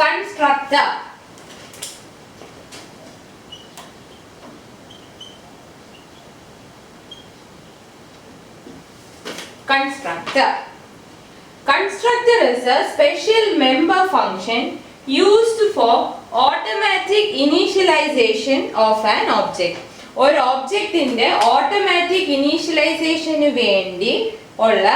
constructor. Constructor is a special member function used for automatic initialization of an object. ഒരു ഒബ്ജക്റ്റിന്റെ automatic ഇനീഷ്യലൈസേഷന് വേണ്ടി ഉള്ള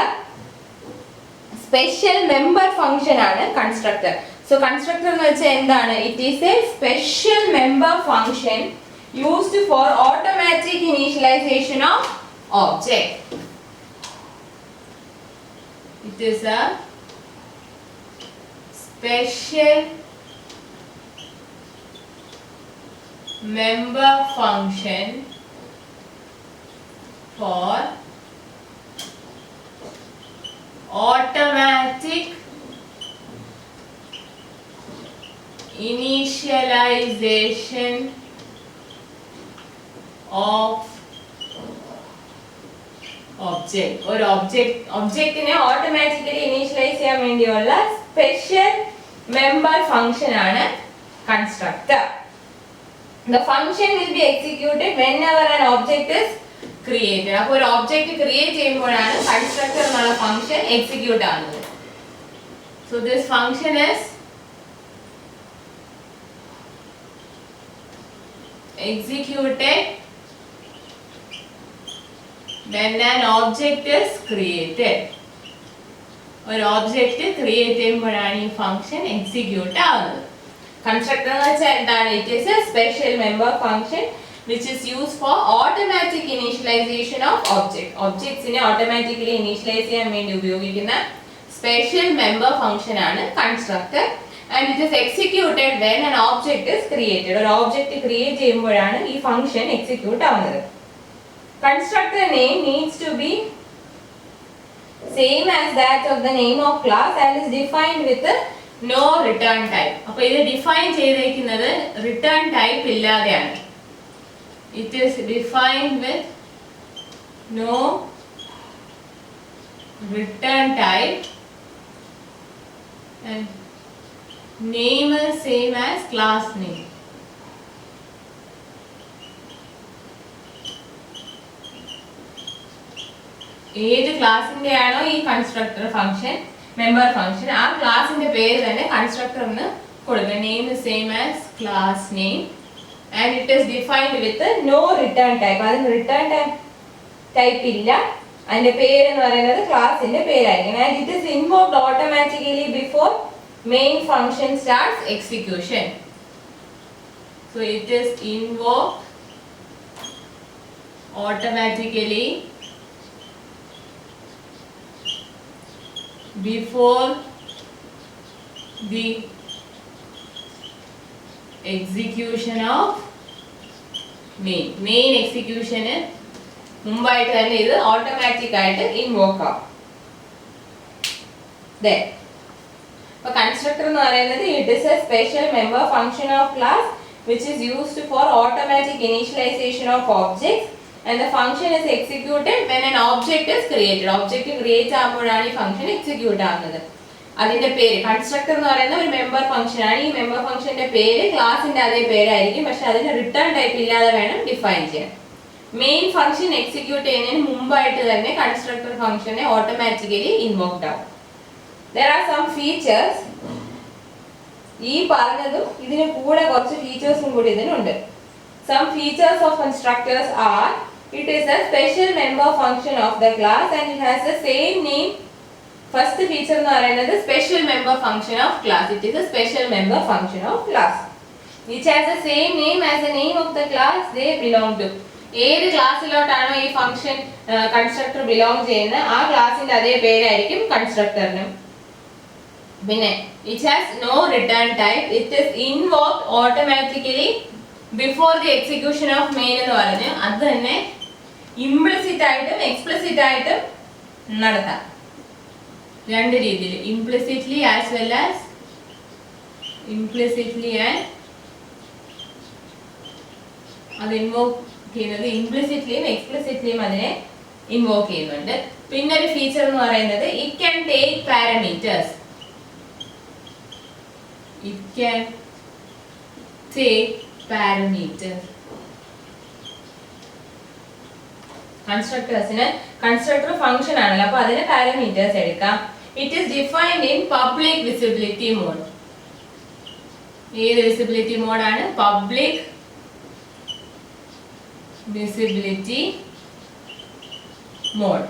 സ്പെഷ്യൽ മെമ്പർ ഫംഗ്ഷൻ ആണ് കൺസ്ട്രക്ടർ. സോ കൺസ്ട്രക്ടർ എന്ന് വെച്ചാൽ എന്താണ്? It is a special member function used for automatic initialisation of object. It is a special member function for automatic initialization of object. ഒരു ഒബ്ജക്റ്റിനെ ഓട്ടോമാറ്റിക്കലി ഇനീഷ്യലൈസ് ചെയ്യാൻ വേണ്ടിയുള്ള special member function ആണ് constructor. The function will be executed whenever an object is created. അപ്പോൾ ഒരു object create ചെയ്യുമ്പോഴാണ് constructor എന്നുള്ള function execute ആവുന്നത്. So this function is executed when an object is created. ഒരു object create ചെയ്യുമ്പോഴാണ് ഈ function execute ആവുന്നത്. കൺസ്ട്രക്ടർ എന്ന് വെച്ചാൽ എന്താണ്? It is a special member function which is use for automatic initialisation of object. ഒബ്ജക്ട്സിനെ automatically initialise ചെയ്യാൻ വേണ്ടി ഉപയോഗിക്കുന്ന സ്പെഷ്യൽ മെമ്പർ ഫംഗ്ഷൻ ആണ് constructor. And it is executed when an object is created. ഒരു ഒബ്ജക്റ്റ് ക്രിയേറ്റ് ചെയ്യുമ്പോഴാണ് ഈ function execute ആവുന്നത്. Constructor name needs to be same as that of the name of class and is defined with a no return type. അപ്പോൾ ഇത് define ചെയ്തിരിക്കുന്നത് return type ഇല്ലാതെയാണ്. It is defined with no return type and name is same as class name. ഏത് ക്ലാസിന്റെ ആണോ ഈ constructor function member function, ആ ക്ലാസിന്റെ പേര് തന്നെ കൺസ്ട്രക്ടർ എന്ന് കൊടുക്കുക. Name is same as class name and it is defined with no return type. അതിന് റിട്ടേൺ ടൈപ്പ് ഇല്ല. അതിന്റെ പേര് എന്ന് പറയുന്നത് ക്ലാസിന്റെ പേരായിരിക്കും. And it is invoked automatically before main function starts execution. So it is invoked automatically before the execution of main execution മുമ്പായിട്ട് തന്നെ ഇത് ഓട്ടോമാറ്റിക് ആയിട്ട് ഇൻവോക്ക് ആവും. അപ്പോൾ കൺസ്ട്രക്ടർ എന്ന് പറയുന്നത് it is a special member function of class which is used for automatic initialisation of objects. And the function is executed when an object is created. Object create ആകുമ്പോഴാണ് ഈ function execute ആവുന്നത്. അതിന്റെ പേര് constructor എന്ന് പറയുന്ന ഒരു member function ആണ്. ഈ മെമ്പർ ഫംഗ്ഷന്റെ പേര് ക്ലാസിന്റെ അതേ പേരായിരിക്കും, പക്ഷെ അതിന് റിട്ടേൺ ടൈപ്പ് ഇല്ലാതെ വേണം ഡിഫൈൻ ചെയ്യാൻ. മെയിൻ ഫംഗ്ഷൻ എക്സിക്യൂട്ട് ചെയ്യുന്നതിന് മുമ്പായിട്ട് തന്നെ കൺസ്ട്രക്ടർ ഫംഗ്ഷനെ ഓട്ടോമാറ്റിക്കലി ഇൻവോക്ഡ് ആവും. There are some features. ഈ പറഞ്ഞതും ഇതിന് കൂടെ കുറച്ച് ഫീച്ചേഴ്സും കൂടി ഇതിനുണ്ട്. Some features of constructors are: it is a special member function of the class and it has the same name. First feature എന്ന് പറയുന്നത് special member function of class. It is a special member function of class which has the same name as the name of the class they belong to. ഏത് ക്ലാസ്സിലോട്ടാണോ ഈ function constructor belong ചെയ്യുന്നത് ആ ക്ലാസിന്റെ അതേ പേരായിരിക്കും കൺസ്ട്രക്ടറിനും. പിന്നെ it has no return type. It is invoked automatically before the execution of main എന്ന് പറഞ്ഞു. അത് തന്നെ ഇംപ്ലിസിറ്റ് ആയിട്ടും എക്സ്പ്ലിസിറ്റ് ആയിട്ടും നടത്താം. രണ്ട് രീതിയിൽ, implicitly as well as implicitly and അത് ഇൻവോക്ക് ചെയ്യുന്നത് ഇംപ്ലിസിറ്റ്ലിയും എക്സ്പ്ലിസിറ്റ്ലിയും അതിനെ ഇൻവോക്ക് ചെയ്യുന്നുണ്ട്. പിന്നെ ഒരു ഫീച്ചർ എന്ന് പറയുന്നത് it can take parameters. it can take parameter. കൺസ്ട്രക്ടേഴ്സിന് കൺസ്ട്രക്ടർ ഫംഗ്ഷൻ ആണല്ലോ, അപ്പൊ അതിന് പാരാമീറ്റേഴ്സ് എടുക്കാം. It is defined in public visibility mode. ഏത് വിസിബിലിറ്റി മോഡാണ്? Public visibility mode.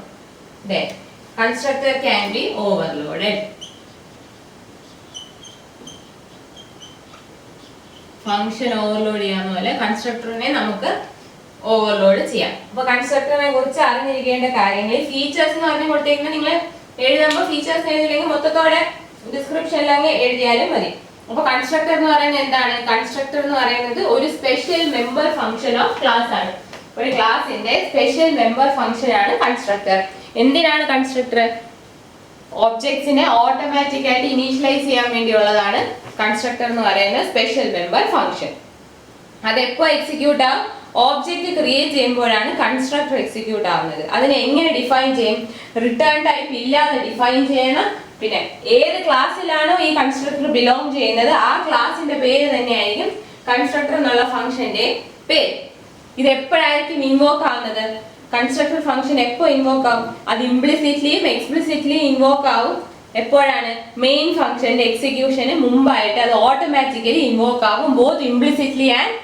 Then constructor can be overloaded. Function overload ചെയ്യാവുന്ന പോലെ കൺസ്ട്രക്ടറിനെ നമുക്ക് ഓവർലോഡ് ചെയ്യാം. അപ്പൊ കൺസ്ട്രക്ടറിനെ കുറിച്ച് അറിഞ്ഞിരിക്കേണ്ട കാര്യങ്ങൾ, ഫീച്ചേഴ്സ് എന്ന് പറഞ്ഞു കൊടുത്തേക്കുന്നത് നിങ്ങൾ എഴുതുമ്പോൾ ഫീച്ചേഴ്സ് എഴുതില്ലെങ്കിൽ മൊത്തത്തോടെ ഡിസ്ക്രിപ്ഷനിൽ അങ്ങ് എഴുതിയാലും മതി. അപ്പൊ കൺസ്ട്രക്ടർ എന്ന് പറയുന്നത് എന്താണ്? കൺസ്ട്രക്ടർ എന്ന് പറയുന്നത് ഒരു special member function of class ആണ്. ഒരു ക്ലാസിന്റെ സ്പെഷ്യൽ മെമ്പർ ഫംഗ്ഷൻ ആണ് കൺസ്ട്രക്ടർ. എന്തിനാണ് കൺസ്ട്രക്ടർ? ഒബ്ജക്ട്സിനെ ഓട്ടോമാറ്റിക് ആയിട്ട് ഇനീഷ്യലൈസ് ചെയ്യാൻ വേണ്ടിയുള്ളതാണ് കൺസ്ട്രക്ടർ എന്ന് പറയുന്ന സ്പെഷ്യൽ മെമ്പർ ഫംഗ്ഷൻ. അത് എപ്പോ എക്സിക്യൂട്ട് ആവും? ഓബ്ജക്റ്റ് ക്രിയേറ്റ് ചെയ്യുമ്പോഴാണ് കൺസ്ട്രക്ടർ എക്സിക്യൂട്ട് ആവുന്നത്. അതിനെ എങ്ങനെ ഡിഫൈൻ ചെയ്യും? റിട്ടേൺ ടൈപ്പ് ഇല്ലാതെ ഡിഫൈൻ ചെയ്യണം. പിന്നെ ഏത് ക്ലാസ്സിലാണോ ഈ കൺസ്ട്രക്ടർ ബിലോങ് ചെയ്യുന്നത് ആ ക്ലാസിന്റെ പേര് തന്നെയായിരിക്കും കൺസ്ട്രക്ടർ എന്നുള്ള ഫംഗ്ഷന്റെ പേര്. ഇത് എപ്പോഴായിരിക്കും ഇൻവോക്ക് ആവുന്നത്? കൺസ്ട്രക്ടർ ഫംഗ്ഷൻ എപ്പോ ഇൻവോക്ക് ആവും? അത് ഇംപ്ലിസിറ്റ്ലിയും എക്സ്പ്ലിസിറ്റ്ലിയും ഇൻവോക്ക് ആവും. എപ്പോഴാണ്? മെയിൻ ഫംഗ്ഷന്റെ എക്സിക്യൂഷന് മുമ്പായിട്ട് അത് ഓട്ടോമാറ്റിക്കലി ഇൻവോക്ക് ആവും, ബോത്ത് ഇംപ്ലിസിറ്റ്ലി ആൻഡ്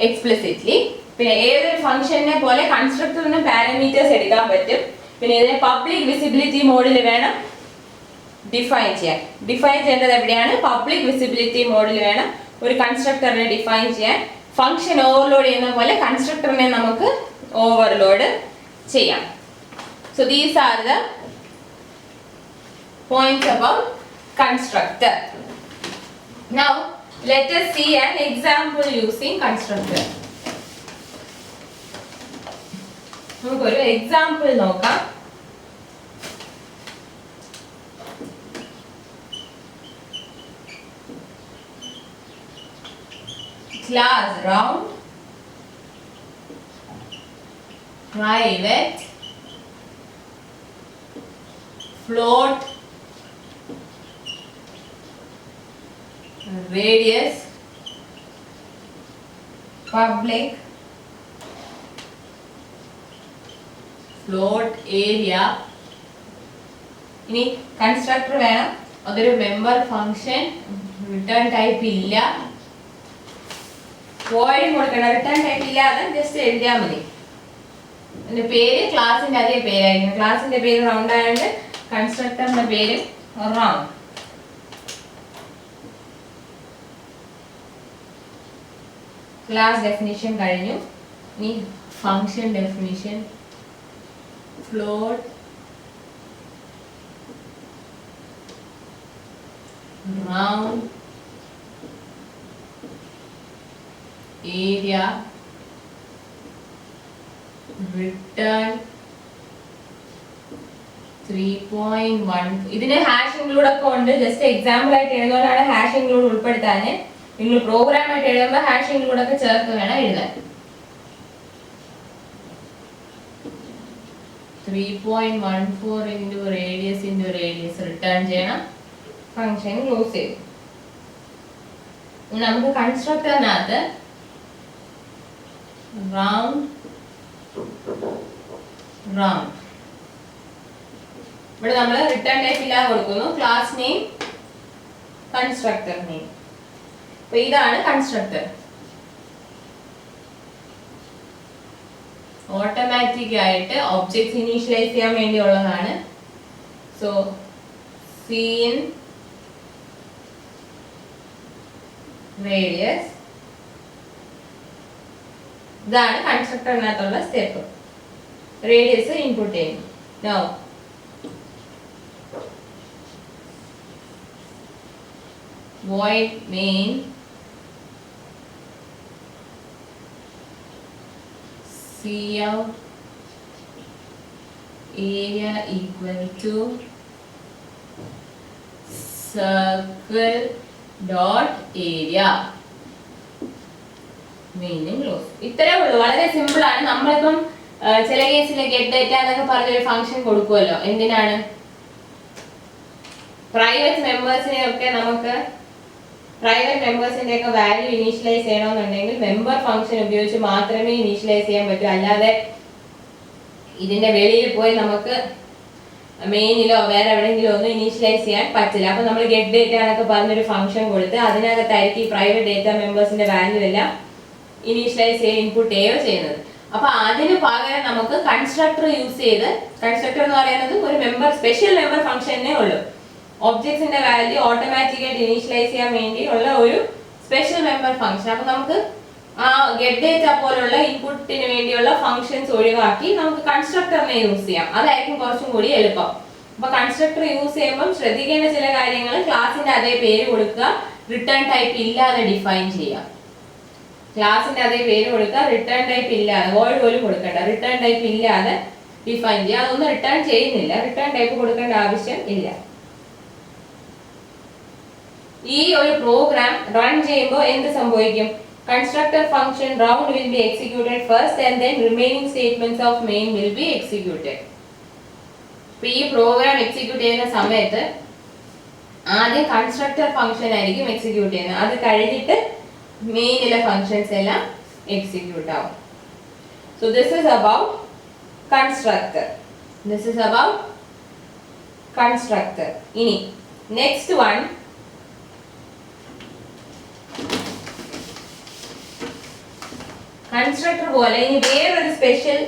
എക്സ്പ്ലിസിറ്റ്ലി. പിന്നെ ഏതൊരു ഫംഗ്ഷനെ പോലെ കൺസ്ട്രക്ടറിന് പാരാമീറ്റേഴ്സ് എടുക്കാൻ പറ്റും. പിന്നെ ഇതിനെ പബ്ലിക് വിസിബിലിറ്റി മോഡിൽ വേണം ഡിഫൈൻ ചെയ്യാൻ. ഡിഫൈൻ ചെയ്യേണ്ടത് എവിടെയാണ്? പബ്ലിക് വിസിബിലിറ്റി മോഡിൽ വേണം ഒരു കൺസ്ട്രക്ടറിനെ ഡിഫൈൻ ചെയ്യാൻ. ഫംഗ്ഷൻ ഓവർലോഡ് ചെയ്യുന്ന പോലെ കൺസ്ട്രക്ടറിനെ നമുക്ക് ഓവർലോഡ് ചെയ്യാം. So these are the points about constructor. Now let us see an example using constructor. നമുക്കൊരു എക്സാമ്പിൾ നോക്കാം. Class round, private, float, radius, public, float, area. ഇനി കൺസ്ട്രക്ടർ വേണം, അതൊരു മെമ്പർ ഫംഗ്ഷൻ, റിട്ടേൺ ടൈപ്പ് ഇല്ല, വോയിഡ് കൊടുക്കണം. Return type ഇല്ലാതെ just എഴുതിയാൽ മതി. അതിന്റെ പേര് ക്ലാസിന്റെ അതേ പേരായിരിക്കും. ക്ലാസിന്റെ പേര് റൗണ്ട് ആയതുകൊണ്ട് കൺസ്ട്രക്ടറിന്റെ പേര് റൗണ്ട്. ക്ലാസ് ഡെഫിനിഷൻ കഴിഞ്ഞു. ഇനി function definition. Float, round, area, return, 3.1. ഇതിന് ഹാഷ് ഇൻക്ലൂഡ് ഒക്കെ ഉണ്ട്. ജസ്റ്റ് എക്സാമ്പിൾ ആയിട്ട് എഴുതുന്നവരാണ് ഹാഷ് ഇൻക്ലൂഡ് ഉൾപ്പെടുത്താൻ. നിങ്ങൾ പ്രോഗ്രാം ആയിട്ട് എഴുതുമ്പോൾ ഹാഷ് ഇൻക്ലൂഡ് ഒക്കെ ചേർത്ത് വേണം എഴുതാൻ. 3.14 into radius റിട്ടേൺ ചെയ്യണം. ഫംഗ്ഷൻ ക്ലോസ് ചെയ്തു. നമുക്ക് കൺസ്ട്രക്ടറിനകത്ത് റൗണ്ട് ഇവിടെ നമ്മൾ റിട്ടേൺ ടൈപ്പ് ഇല്ലാതെ കൊടുക്കുന്നു. Class name, constructor name. അപ്പൊ ഇതാണ് കൺസ്ട്രക്ടർ. ഓട്ടോമാറ്റിക് ആയിട്ട് ഒബ്ജക്ട്സ് ഇനീഷ്യലൈസ് ചെയ്യാൻ വേണ്ടിയുള്ളതാണ്. സോ സീൻ, റേഡിയസ്, ഇതാണ് കൺസ്ട്രക്ടറിനകത്തുള്ള സ്റ്റെപ്പ്. റേഡിയസ് ഇൻപുട്ട് ചെയ്യുന്നു. Now void main cout area equal to circle dot area meaning close. ഇത്രേ ഉള്ളൂ. വളരെ സിമ്പിൾ ആണ്. നമ്മളിപ്പം ചില കേസിൽ ഗെറ്റ് ഡേറ്റ എന്നൊക്കെ പറഞ്ഞൊരു ഫംഗ്ഷൻ കൊടുക്കുമല്ലോ. എന്തിനാണ്? പ്രൈവറ്റ് മെമ്പേഴ്സിനെ ഒക്കെ നമുക്ക് പ്രൈവറ്റ് മെമ്പേഴ്സിന്റെ ഒക്കെ വാല്യൂ ഇനീഷ്യലൈസ് ചെയ്യണമെന്നുണ്ടെങ്കിൽ മെമ്പർ ഫംഗ്ഷൻ ഉപയോഗിച്ച് മാത്രമേ ഇനീഷ്യലൈസ് ചെയ്യാൻ പറ്റൂ. അല്ലാതെ ഇതിന്റെ വെളിയിൽ പോയി നമുക്ക് മെയിനിലോ വേറെ എവിടെയെങ്കിലും ഒന്നും ഇനീഷ്യലൈസ് ചെയ്യാൻ പറ്റില്ല. അപ്പൊ നമ്മൾ ഗെറ്റ് ഡേറ്റ എന്നൊക്കെ പറഞ്ഞൊരു ഫംഗ്ഷൻ കൊടുത്ത് അതിനകത്തായിരിക്കും ഈ പ്രൈവറ്റ് ഡേറ്റ മെമ്പേഴ്സിന്റെ വാല്യൂ എല്ലാം ഇനീഷ്യലൈസ് ചെയ്യുക ഇൻപുട്ട് ചെയ്യുകയോ ചെയ്യുന്നത്. അപ്പൊ അതിന് പകരം നമുക്ക് കൺസ്ട്രക്ടർ യൂസ് ചെയ്ത്, കൺസ്ട്രക്ടർ എന്ന് പറയുന്നത് ഒരു മെമ്പർ സ്പെഷ്യൽ മെമ്പർ ഫംഗ്ഷനേ ഉള്ളൂ. ഒബ്ജക്ട്സിന്റെ വാല്യൂ ഓട്ടോമാറ്റിക്കായിട്ട് ഇനീഷ്യലൈസ് ചെയ്യാൻ വേണ്ടിയുള്ള ഒരു സ്പെഷ്യൽ മെമ്പർ ഫംഗ്ഷൻ. അപ്പൊ നമുക്ക് ആ ഗെറ്റ് ഡേറ്റ പോലുള്ള ഇൻപുട്ടിന് വേണ്ടിയുള്ള ഫംഗ്ഷൻസ് ഒഴിവാക്കി നമുക്ക് കൺസ്ട്രക്ടറിനെ യൂസ് ചെയ്യാം. അതായിരിക്കും കുറച്ചും കൂടി എളുപ്പം. അപ്പൊ കൺസ്ട്രക്ടർ യൂസ് ചെയ്യുമ്പോൾ ശ്രദ്ധിക്കേണ്ട ചില കാര്യങ്ങൾ, ക്ലാസിന്റെ അതേ പേര് കൊടുക്കുക, റിട്ടേൺ ടൈപ്പ് ഇല്ലാതെ ഡിഫൈൻ ചെയ്യുക. ക്ലാസിന്റെ അതേ പേര് കൊടുക്കുക, റിട്ടേൺ ടൈപ്പ് ഇല്ലാതെ, വോയിഡ് പോലും കൊടുക്കേണ്ട, റിട്ടേൺ ടൈപ്പ് ഇല്ലാതെ ഡിഫൈൻ ചെയ്യുക. അതൊന്നും റിട്ടേൺ ചെയ്യുന്നില്ല, റിട്ടേൺ ടൈപ്പ് കൊടുക്കേണ്ട ആവശ്യം ഇല്ല. ഈ ഒരു പ്രോഗ്രാം റൺ ചെയ്യുമ്പോൾ എന്ത് സംഭവിക്കും? Constructor function round will be executed first and then remaining statements of main will be executed. അപ്പോൾ ഈ പ്രോഗ്രാം എക്സിക്യൂട്ട് ചെയ്യുന്ന സമയത്ത് ആദ്യം കൺസ്ട്രക്ടർ ഫംഗ്ഷൻ ആയിരിക്കും എക്സിക്യൂട്ട് ചെയ്യുന്നത്. അത് കഴിഞ്ഞിട്ട് മെയിനിലെ ഫംഗ്ഷൻസ് എല്ലാം എക്സിക്യൂട്ട് ആവും. So this is about constructor. This is about constructor. ഇനി next one, കൺസ്ട്രക്ടർ പോലെ ഇനി വേറൊരു സ്പെഷ്യൽ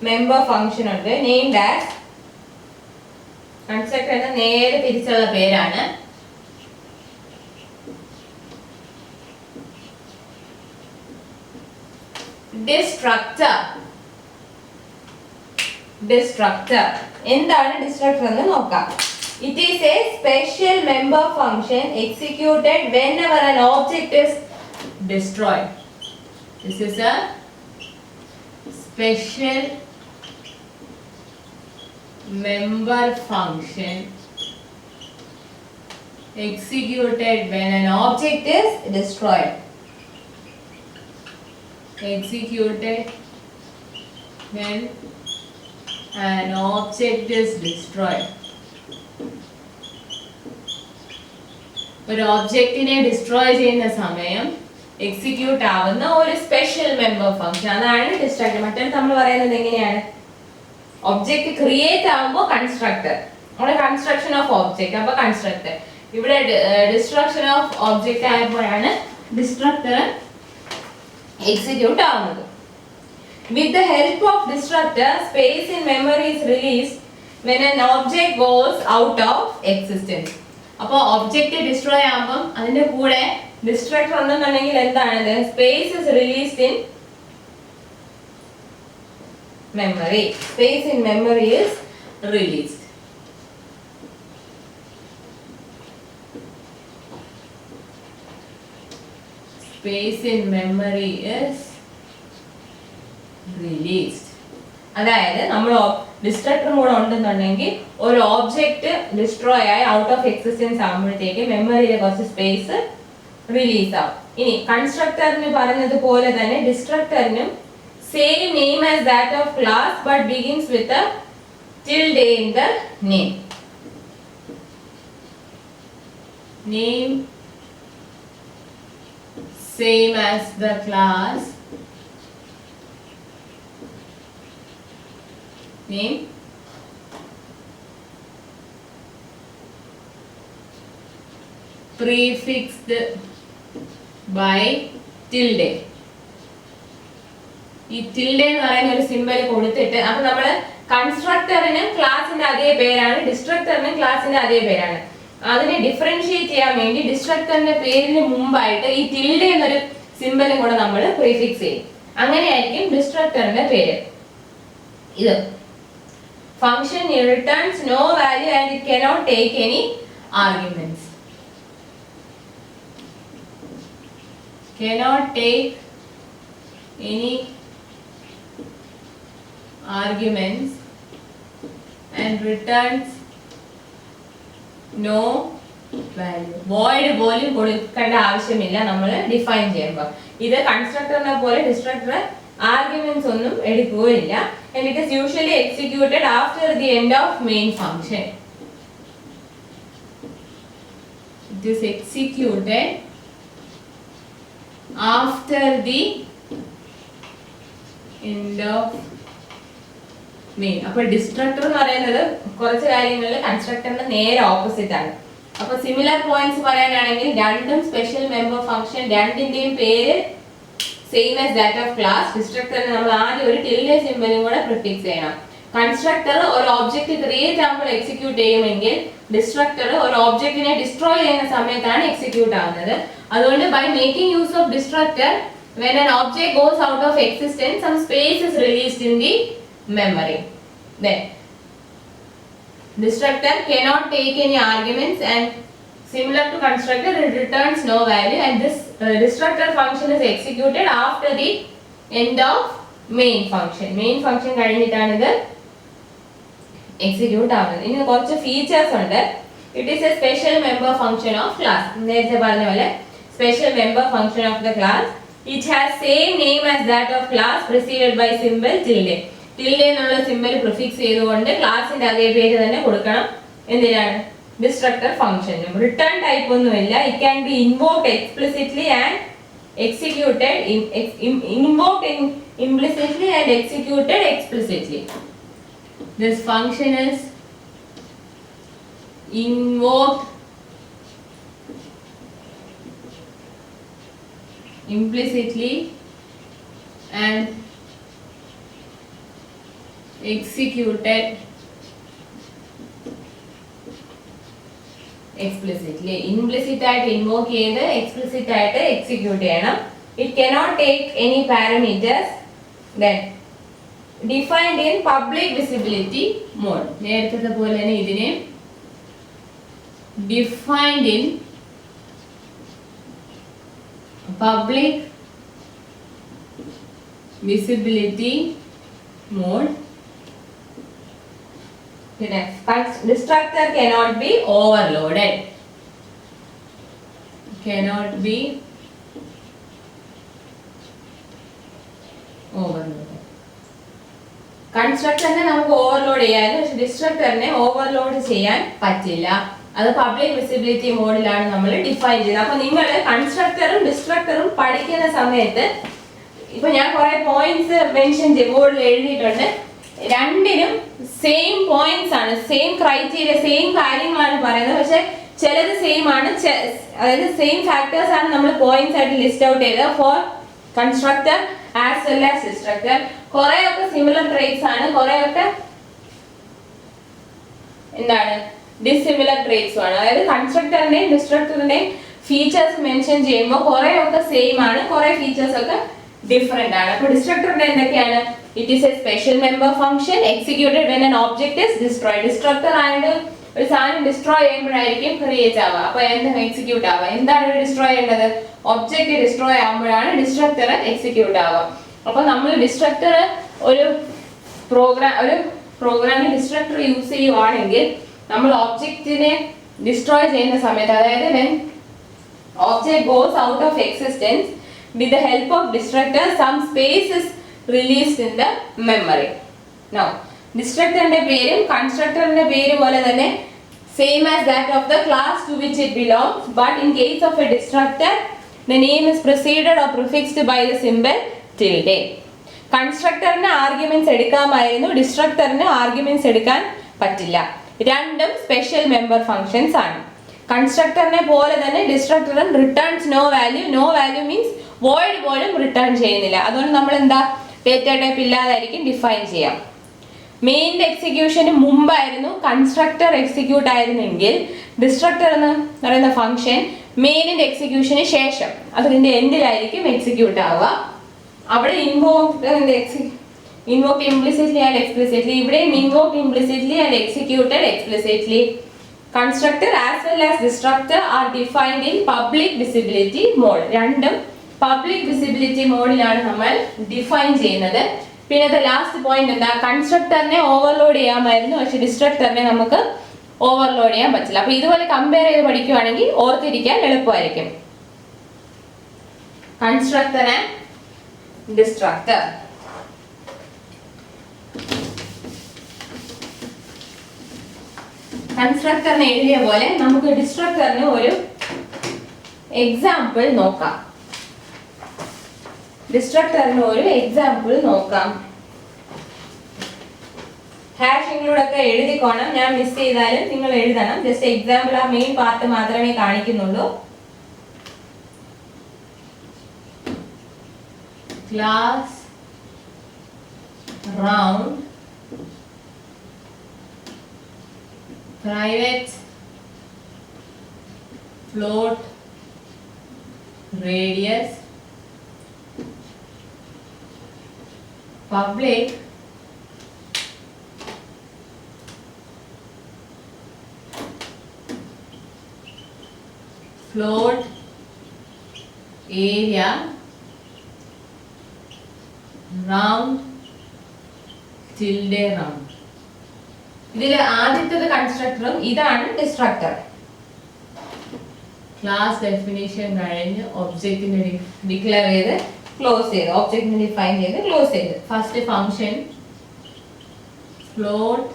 മെമ്പർ ഫംഗ്ഷൻ ഉണ്ട്, നെയിംഡ് ആസ്, കൺസ്ട്രക്ടർ എന്ന നേരെ തിരിച്ചുള്ള പേരാണ് ഡിസ്ട്രക്ടർ. ഡിസ്ട്രക്ടർ എന്താണ് ഡിസ്ട്രക്ടർ എന്ന് നോക്കാം. It is a special member function executed whenever an object is destroyed. This is a special member function executed when an object is destroyed. Executed when an object is destroyed. ഒരു ഒബ്ജക്റ്റിനെ destroy ചെയ്യുന്ന സമയം execute ആവുന്ന ഒരു special member function, അതാണ് ഡിസ്ട്രക്ടർ. മറ്റേ നമ്മൾ പറയുന്നത് എങ്ങനെയാണ്? ഒബ്ജക്റ്റ് ക്രിയേറ്റ് ആവുമ്പോൾ കൺസ്ട്രക്ടർ, നമ്മുടെ കൺസ്ട്രക്ഷൻ ഓഫ് ഒബ്ജക്റ്റ്, അപ്പൊ കൺസ്ട്രക്ടർ. ഇവിടെ ഡിസ്ട്രക്ഷൻ ഓഫ് ഒബ്ജക്റ്റ് ആയപ്പോഴാണ് ഡിസ്ട്രക്ടർ എക്സിക്യൂട്ട് ആവുന്നത്. With the help of destructor, space in memory is released when an object goes out of existence. അപ്പോൾ ഒബ്ജക്റ്റ് ഡിസ്ട്രോയ് ആകുമ്പോൾ അതിന്റെ കൂടെ ഡിസ്ട്രക്ടർ ഉണ്ടെന്നുണ്ടെങ്കിൽ എന്താണ്? Space is released in memory. Space in memory is released. Space in memory is released. അതായത് നമ്മൾ ഡിസ്ട്രക്ടറും കൂടെ ഉണ്ടെന്നുണ്ടെങ്കിൽ ഒരു ഓബ്ജക്റ്റ് ഡിസ്ട്രോയ് ആയി ഔട്ട് ഓഫ് എക്സിസ്റ്റൻസ് ആകുമ്പോഴത്തേക്ക് മെമ്മറിയിലെ കുറച്ച് സ്പേസ് റിലീസ് ആവും. ഇനി കൺസ്ട്രക്ടറിന് പറഞ്ഞതുപോലെ തന്നെ ഡിസ്ട്രക്ടറിനും same name as that of class but begins with a tilde in the name. Name same as the class. Name prefixed by tilde. ഈ tilde എന്ന് പറയുന്ന ഒരു സിമ്പൽ കൊടുത്തിട്ട്, അപ്പൊ നമ്മള് കൺസ്ട്രക്ടറിനും ക്ലാസിന്റെ അതേ പേരാണ്, ഡിസ്ട്രക്ടറിനും ക്ലാസിന്റെ അതേ പേരാണ്. അതിനെ ഡിഫറൻഷിയേറ്റ് ചെയ്യാൻ വേണ്ടി ഡിസ്ട്രക്ടറിന്റെ പേരിന് മുമ്പായിട്ട് ഈ tilde എന്നൊരു സിമ്പലും കൂടെ നമ്മൾ പ്രീഫിക്സ് ചെയ്യും. അങ്ങനെയായിരിക്കും ഡിസ്ട്രക്ടറിന്റെ പേര്. ഇത് function returns no value and it cannot take any arguments. Cannot take any arguments and returns no value. void പോലും കൊടുക്കേണ്ട ആവശ്യമില്ല നമ്മൾ ഡിഫൈൻ ചെയ്യുമ്പോൾ. ഇത് കൺസ്ട്രക്ടറിനെ പോലെ ഡിസ്ട്രക്ടർ ആർഗ്യുമെന്റ്സ് ഒന്നും എടുക്കുകയില്ല. and it is usually executed after the end of main function. It is executed after the end of main. അപ്പോൾ ഡിസ്ട്രക്ടർ എന്ന് പറയുന്നത് കുറച്ച് കാര്യങ്ങളിൽ കൺസ്ട്രക്ടറിന്റെ നേരെ ഓപ്പോസിറ്റ് ആണ്. അപ്പോൾ സിമിലർ പോയിന്റ്സ് പറയാനാണെങ്കിൽ രണ്ടും സ്പെഷ്യൽ മെമ്പർ ഫംഗ്ഷൻ, രണ്ടിന്റെയും പേര് same as that of class. ഡിസ്ട്രക്ടറിന് നമ്മൾ ആദ്യം ഒരു ടിൽഡെ സിംബലും കൂടെ പ്രിഫിക്സ് ചെയ്യണം. കൺസ്ട്രക്ടർ ഒരു ഒബ്ജക്റ്റ് ക്രിയേറ്റ് ആകുമ്പോൾ എക്സിക്യൂട്ട് ചെയ്യുമെങ്കിൽ ഡിസ്ട്രക്ടർ ഒരു ഒബ്ജക്റ്റിനെ ഡിസ്ട്രോയ് ചെയ്യുന്ന സമയത്താണ് എക്സിക്യൂട്ട് ആവുന്നത്. അതുകൊണ്ട് by making use of destructor when an object goes out of existence some space is released in the memory. Then destructor cannot take any arguments and similar to constructor it returns no value, and this destructor function is executed after the end of main function. Main function കഴിഞ്ഞിട്ടാണ് ഇത് execute ആവുന്നത്. ഇനി കുറച്ച് features ഉണ്ട്. It is a special member function of class. നേരത്തെ പറഞ്ഞ പോലെ special member function of the class. It has same name as that of class preceded by symbol tilde. Tilde എന്നുള്ള സിമ്പൽ പ്രിഫിക്സ് ചെയ്തുകൊണ്ട് ക്ലാസിന്റെ അതേ പേര് തന്നെ കൊടുക്കണം. എന്തിനാണ്? ഡിസ്ട്രക്ടർ ഫംഗ്ഷനും. റിട്ടേൺ ടൈപ്പ് ഒന്നുമില്ല. It can be invoked explicitly and executed invoked implicitly and executed explicitly. This function is invoked implicitly and executed explicitly. Implicit ആയിട്ട് invoke ചെയ്ത് explicit ആയിട്ട് execute ചെയ്യണം. It cannot take any parameters. Then defined in public visibility mode. നേരത്തെ പോലെ തന്നെ ഇതിനെ defined in public visibility mode. Destructor cannot be overloaded. Cannot be overloaded. കൺസ്ട്രക്ടറിനെ നമുക്ക് overload ചെയ്യാനും പക്ഷെ ഡിസ്ട്രക്ടറിനെ ഓവർലോഡ് ചെയ്യാൻ പറ്റില്ല. അത് പബ്ലിക് വിസിബിലിറ്റി മോഡിലാണ് നമ്മൾ ഡിഫൈൻ ചെയ്യുന്നത്. അപ്പൊ നിങ്ങൾ കൺസ്ട്രക്ടറും ഡിസ്ട്രക്ടറും പഠിക്കുന്ന സമയത്ത് ഇപ്പൊ ഞാൻ കുറെ പോയിന്റ്സ് മെൻഷൻ ബോർഡിൽ എഴുതിയിട്ടുണ്ട്. രണ്ടിനും സെയിം പോയിന്റ്സ് ആണ്, സെയിം ക്രൈറ്റീരിയ, സെയിം കാര്യങ്ങളാണ് പറയുന്നത്. പക്ഷെ ചിലത് സെയിം ആണ്, അതായത് സെയിം ഫാക്ടേഴ്സ് ആണ് നമ്മൾ പോയിന്റ്സ് ആയിട്ട് ലിസ്റ്റ് ഔട്ട് ചെയ്തത് for constructor as well as destructor. കുറെയൊക്കെ സിമിലർ ട്രേറ്റ്സ് ആണ്, കുറെയൊക്കെ എന്താണ് ഡിസിമിലർ ട്രേറ്റ്സും ആണ്. അതായത് കൺസ്ട്രക്ടറിന്റെയും ഡിസ്ട്രക്ടറിന്റെയും ഫീച്ചേഴ്സ് മെൻഷൻ ചെയ്യുമ്പോൾ കുറെയൊക്കെ സെയിം ആണ്, കുറെ ഫീച്ചേഴ്സ് ഒക്കെ ഡിഫറെന്റ് ആണ്. അപ്പൊ ഡിസ്ട്രക്ടറിന്റെ എന്തൊക്കെയാണ്? It is a special member function executed when an object is destroyed. Destructor ആയിട്ട് ഒരു സാധനം ഡിസ്ട്രോയ് ചെയ്യുമ്പോഴായിരിക്കും ക്രിയേറ്റ് ആവുക, അപ്പൊ എന്താണ് എക്സിക്യൂട്ട് ആവുക? എന്താണ് ഡിസ്ട്രോയ് ചെയ്യേണ്ടത്? ഒബ്ജക്റ്റ് ഡിസ്ട്രോയ് ആകുമ്പോഴാണ് ഡിസ്ട്രക്ടർ എക്സിക്യൂട്ട് ആവുക. അപ്പൊ നമ്മൾ ഡിസ്ട്രക്ടർ ഒരു പ്രോഗ്രാമിൽ ഡിസ്ട്രക്ടർ യൂസ് ചെയ്യുവാണെങ്കിൽ നമ്മൾ ഒബ്ജക്റ്റിനെ ഡിസ്ട്രോയ് ചെയ്യുന്ന സമയത്ത്, അതായത് when object goes out of existence with the help of destructor some space is released in the memory. Now destructorന്റെ പേരും constructorന്റെ പേര് പോലെ തന്നെ same as that of the class to which it belongs, but in case of a destructor the name is preceded or prefixed by the symbol tilde. കൺസ്ട്രക്ടറിന് arguments എടുക്കാമായിരുന്നു, ഡിസ്ട്രക്ടറിന് arguments എടുക്കാൻ പറ്റില്ല. രണ്ടും സ്പെഷ്യൽ മെമ്പർ ഫംഗ്ഷൻസ് ആണ്. കൺസ്ട്രക്ടറിനെ പോലെ തന്നെ ഡിസ്ട്രക്ടറും returns no value. No value means void പോലും റിട്ടേൺ ചെയ്യുന്നില്ല. അതുകൊണ്ട് നമ്മൾ എന്താ ഡേറ്റ ടൈപ്പ് ഇല്ലാതായിരിക്കും ഡിഫൈൻ ചെയ്യാം. മെയിൻ്റെ എക്സിക്യൂഷന് മുമ്പായിരുന്നു കൺസ്ട്രക്ടർ എക്സിക്യൂട്ട് ആയിരുന്നെങ്കിൽ ഡിസ്ട്രക്ടർ എന്ന് പറയുന്ന ഫംഗ്ഷൻ മെയിനിന്റെ എക്സിക്യൂഷന് ശേഷം അതിന്റെ എൻഡിലായിരിക്കും എക്സിക്യൂട്ട് ആവുക. അവിടെ invoked implicitly and explicitly, ഇവിടെയും invoked implicitly and executed explicitly. Constructor as well as destructor are defined in public visibility mode. രണ്ടും പബ്ലിക് വിസിബിലിറ്റി മോഡിലാണ് നമ്മൾ ഡിഫൈൻ ചെയ്യുന്നത്. പിന്നെ ലാസ്റ്റ് പോയിന്റ് എന്താ? കൺസ്ട്രക്ടറിനെ ഓവർലോഡ് ചെയ്യാമായിരുന്നു, പക്ഷെ ഡിസ്ട്രക്ടറിനെ നമുക്ക് ഓവർലോഡ് ചെയ്യാൻ പറ്റില്ല. അപ്പൊ ഇതുപോലെ കമ്പയർ ചെയ്ത് പഠിക്കുവാണെങ്കിൽ ഓർത്തിരിക്കാൻ എളുപ്പമായിരിക്കും. Constructor and ഡിസ്ട്രക്ടർ. കൺസ്ട്രക്ടറിനെ എഴുതിയ പോലെ നമുക്ക് ഡിസ്ട്രക്ടറിന് ഒരു എക്സാമ്പിൾ നോക്കാം. ഡിസ്ട്രക്ടറിന് ഒരു എക്സാമ്പിൾ നോക്കാം. ഹാഷ് ഇൻക്ലൂഡ് ഒക്കെ എഴുതിക്കോണം. ഞാൻ മിസ് ചെയ്താലും നിങ്ങൾ എഴുതണം. ജസ്റ്റ് എക്സാമ്പിൾ ആ മെയിൻ പാർട്ട് മാത്രമേ കാണിക്കുന്നുള്ളൂ. Class round private float radius public float area round tilde round. ഇതിൽ ആദ്യത്തേത് കൺസ്ട്രക്ടറും ഇതാണ് ഡിസ്ട്രക്ടർ. ക്ലാസ് ഡെഫിനിഷൻ കഴിഞ്ഞ് ഒബ്ജക്റ്റിനെ ഡിക്ലെയർ ചെയ്ത് ക്ലോസ് ചെയ്ത് ഒബ്ജക്റ്റിനെ ഡിഫൈൻ ചെയ്ത് ക്ലോസ് ചെയ്ത് first function float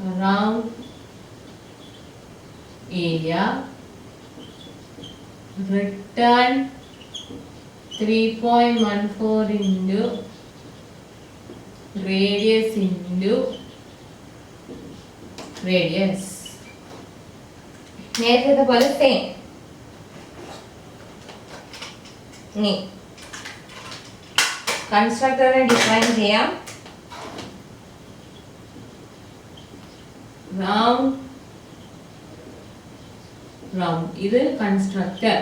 around area return 3.14 into radius into radius. നേരത്തെ പോലെ സെയിം. ഇനി കൺസ്ട്രക്ടറിനെ ഡിഫൈൻ ചെയ്യാം. റൗണ്ട് ഇത് കൺസ്ട്രക്ടർ.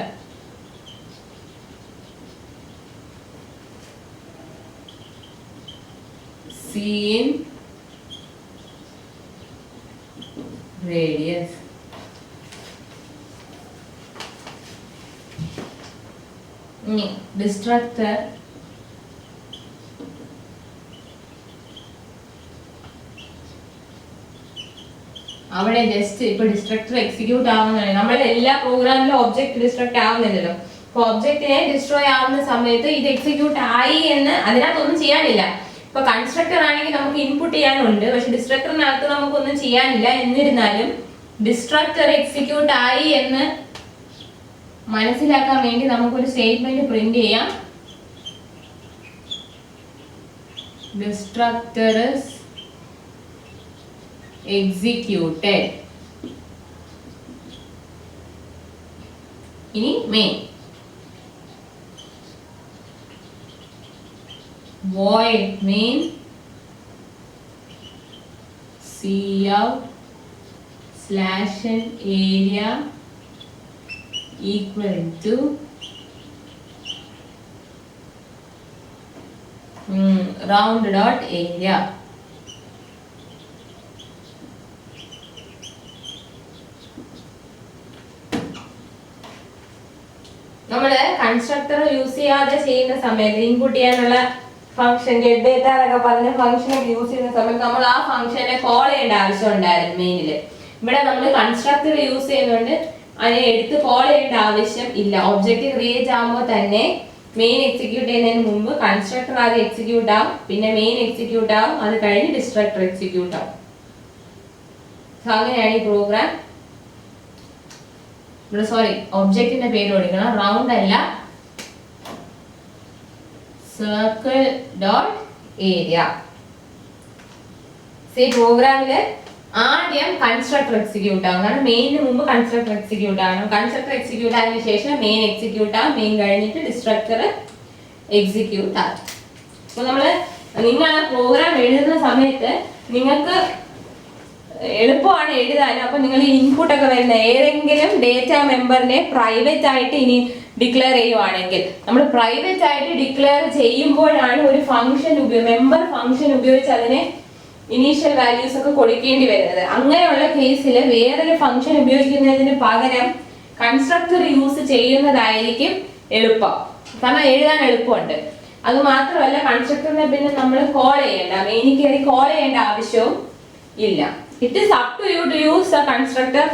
Seen radius. ഇനി ഡിസ്ട്രക്ടർ അവിടെ ജസ്റ്റ് ഇപ്പൊ ഡിസ്ട്രക്ടർ എക്സിക്യൂട്ട് ആവുന്നതാണ്. നമ്മുടെ എല്ലാ പ്രോഗ്രാമിലും ഒബ്ജക്ട് ഡിസ്ട്രക്ട് ആവുന്നില്ലല്ലോ. അപ്പൊ ഒബ്ജക്റ്റിനെ ഡിസ്ട്രോയ് ആവുന്ന സമയത്ത് ഇത് എക്സിക്യൂട്ട് ആയി എന്ന് അതിനകത്തൊന്നും ചെയ്യാനില്ല. ഇപ്പൊ കൺസ്ട്രക്ടർ ആണെങ്കിൽ നമുക്ക് ഇൻപുട്ട് ചെയ്യാനുണ്ട്, പക്ഷെ ഡിസ്ട്രക്ടറിനകത്ത് നമുക്കൊന്നും ചെയ്യാനില്ല. എന്നിരുന്നാലും ഡിസ്ട്രക്ടർ എക്സിക്യൂട്ട് ആയി എന്ന് മനസ്സിലാക്കാൻ വേണ്ടി നമുക്കൊരു സ്റ്റേറ്റ്മെന്റ് പ്രിന്റ് ചെയ്യാം. ഡിസ്ട്രക്ടർ ഇസ് executed. ഇനി main void main cout /n area equal to round dot area. നമ്മള് കൺസ്ട്രക്ടർ യൂസ് ചെയ്യാതെ ചെയ്യുന്ന സമയത്ത് ഇൻപുട്ട് ചെയ്യാനുള്ള ഫംഗ്ഷൻ ഗെറ്റ് ഡേറ്റ എന്നൊക്കെ പറഞ്ഞ ഫംഗ്ഷനൊക്കെ യൂസ് ചെയ്യുന്ന സമയത്ത് നമ്മൾ ആ ഫംഗ്ഷനെ കോൾ ചെയ്യേണ്ട ആവശ്യം ഉണ്ടായിരുന്നു മെയിനില്. ഇവിടെ നമ്മൾ കൺസ്ട്രക്ടർ യൂസ് ചെയ്യുന്നതുകൊണ്ട് അതിനെ എടുത്ത് കോൾ ചെയ്യേണ്ട ആവശ്യം ഇല്ല. ഒബ്ജക്റ്റ് ക്രിയേറ്റ് ആകുമ്പോൾ തന്നെ മെയിൻ എക്സിക്യൂട്ട് ചെയ്യുന്നതിന് മുമ്പ് കൺസ്ട്രക്ടർ ആദ്യം എക്സിക്യൂട്ട് ആവും, പിന്നെ മെയിൻ എക്സിക്യൂട്ട് ആവും, അത് കഴിഞ്ഞ് ഡിസ്ട്രക്ടർ എക്സിക്യൂട്ട് ആവും. അങ്ങനെയാണ് ഈ പ്രോഗ്രാം. സോറി, ഒബ്ജക്റ്റിന്റെ പേര് കൊടുക്കണം. റൗണ്ട് അല്ല, സർക്കിൾ ഡോട്ട് ഏരിയ. ഈ പ്രോഗ്രാമില് ആദ്യം കൺസ്ട്രക്ടർ എക്സിക്യൂട്ട് ആവും. കാരണം മെയിന് മുമ്പ് കൺസ്ട്രക്ടർ എക്സിക്യൂട്ട് ആവണം. കൺസ്ട്രക്ടർ എക്സിക്യൂട്ട് ആയതിനു ശേഷം മെയിൻ എക്സിക്യൂട്ട് ആവും. മെയിൻ കഴിഞ്ഞിട്ട് ഡിസ്ട്രക്ടർ എക്സിക്യൂട്ട് ആവും. അപ്പൊ നിങ്ങൾ ആ പ്രോഗ്രാം എഴുതുന്ന സമയത്ത് നിങ്ങൾക്ക് എളുപ്പമാണ് എഴുതാൻ. അപ്പൊ നിങ്ങൾ ഈ ഇൻപുട്ട് ഒക്കെ വരുന്ന ഏതെങ്കിലും ഡേറ്റ മെമ്പറിനെ പ്രൈവറ്റ് ആയിട്ട് ഇനി ഡിക്ലെയർ ചെയ്യുവാണെങ്കിൽ, നമ്മൾ പ്രൈവറ്റ് ആയിട്ട് ഡിക്ലെയർ ചെയ്യുമ്പോഴാണ് ഒരു ഫംഗ്ഷൻ മെമ്പർ ഫംഗ്ഷൻ ഉപയോഗിച്ച് അതിനെ ഇനീഷ്യൽ വാല്യൂസ് ഒക്കെ കൊടുക്കേണ്ടി വരുന്നത്. അങ്ങനെയുള്ള കേസിൽ വേറൊരു ഫംഗ്ഷൻ ഉപയോഗിക്കുന്നതിന് പകരം കൺസ്ട്രക്ടർ യൂസ് ചെയ്യുന്നതായിരിക്കും എളുപ്പം. കാരണം എഴുതാൻ എളുപ്പമുണ്ട്. അത് മാത്രമല്ല കൺസ്ട്രക്ടറിനെ പിന്നെ നമ്മൾ കോൾ ചെയ്യേണ്ട, മെയിനിൽ കയറി കോൾ ചെയ്യേണ്ട ആവശ്യവും ഇല്ല. It is up to you to use a constructor.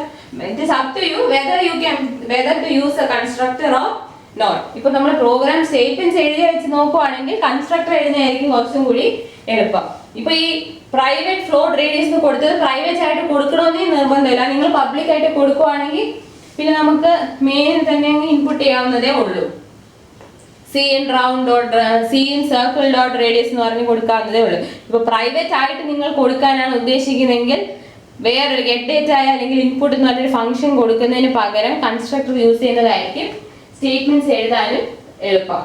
It is up to you whether to use a constructor or not. ഇപ്പൊ നമ്മൾ പ്രോഗ്രാം സ്റ്റേറ്റ്മെന്റ്സ് എഴുതി വെച്ച് നോക്കുവാണെങ്കിൽ കൺസ്ട്രക്ടർ എഴുതുന്നതായിരിക്കും കുറച്ചും കൂടി എളുപ്പം. ഇപ്പൊ ഈ പ്രൈവറ്റ് ഫ്ലോട്ട് റേഡിയസ് കൊടുത്തത് പ്രൈവറ്റ് ആയിട്ട് കൊടുക്കണമെന്നേ നിർബന്ധമില്ല. നിങ്ങൾ പബ്ലിക് ആയിട്ട് കൊടുക്കുവാണെങ്കിൽ പിന്നെ നമുക്ക് മെയിൻ തന്നെ ഇൻപുട്ട് ചെയ്യാവുന്നതേ ഉള്ളൂ. C in round dot C in circle dot radius എന്ന് പറഞ്ഞ് കൊടുക്കാവുന്നതേ ഉള്ളൂ. ഇപ്പൊ പ്രൈവറ്റ് ആയിട്ട് നിങ്ങൾ കൊടുക്കാനാണ് ഉദ്ദേശിക്കുന്നതെങ്കിൽ വേറൊരു ഗെറ്റ് ഡേറ്റ അല്ലെങ്കിൽ ഇൻപുട്ട് എന്ന് പറഞ്ഞൊരു ഫംഗ്ഷൻ കൊടുക്കുന്നതിന് പകരം കൺസ്ട്രക്ടർ യൂസ് ചെയ്യുന്നതായിരിക്കും സ്റ്റേറ്റ്മെന്റ്സ് എഴുതാനും എളുപ്പം.